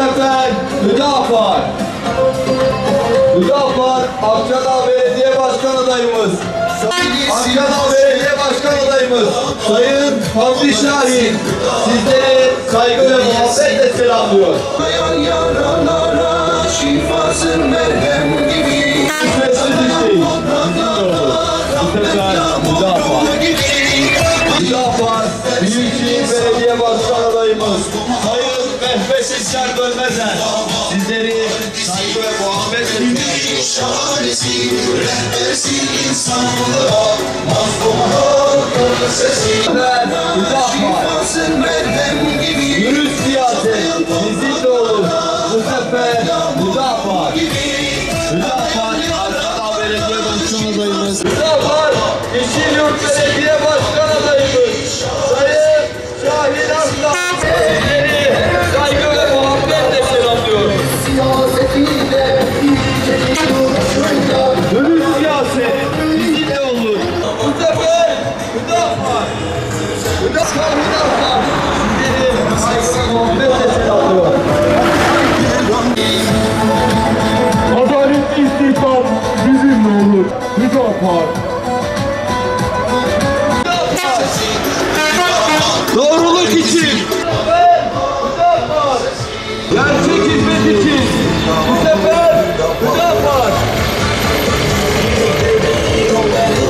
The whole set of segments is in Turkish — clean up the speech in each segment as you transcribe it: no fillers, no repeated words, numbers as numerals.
sefer Hüdapar. Hüdapar Akçadağ Belediye Başkan adayımız. Akçadağ Belediye Başkan adayımız Sayın Hamdi Şahin sizleri saygı ve muhabbetle selamlıyor. Yaralara şifasın merhem gibi. Hüdapar Büyükşehir Belediye Başkan adayımız Sayın Mehmet İşler Dönmezen sizleri saygı ve muhabbetle selamlıyor. Şahanesi, rehbersi insanlığa, mazlumlar sesi. Şifasın merhem gibi. Dürüst siyaset bizimle olur. Bu sefer Hüdapar. Hüdapar Akçadağ Belediye Başkan adayımız. Hüdapar Yeşilyurt Belediye Başkan adayımız Sayın Şahin Arslan sizleri saygı ve muhabbetle selamlıyor. Dürüst siyaset bizimle olur. Bu sefer Hüdapar. Hüdapar sizleri saygı ve muhabbetle selamlıyor. Adalet istihdam bizimle olur. Hüdapar. Doğruluk için, Hüdapar. Gerçek hizmet için, bu sefer Hüdapar.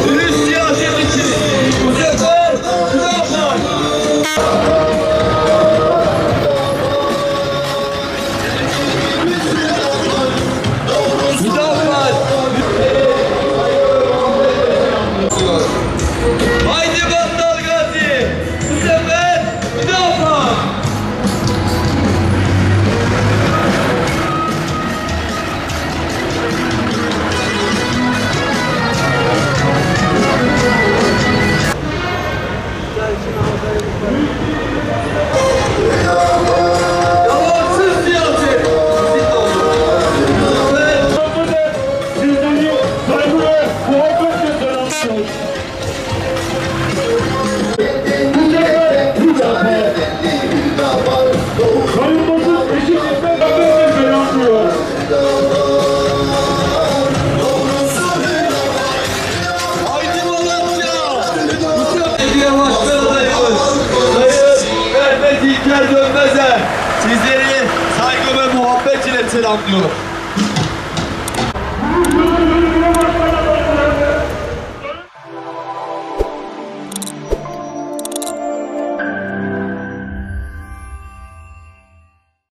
Dürüst siyaset için, bu sefer Hüdapar. Hüdapar. Haydi Battal Gazi, bu sefer Hüdapar. Yalansız siyaset bizimle olur. Sizleri saygı ve muhabbetle selamlıyor. Bu sefer Hüdapar. Kayılmasız eşit hizmet haberle selamlıyor. Haydi Malatya! Belediye Başkan adayımız Sayın Mehmet İlker Dönmezen sizleri saygı ve muhabbet ile selamlıyor.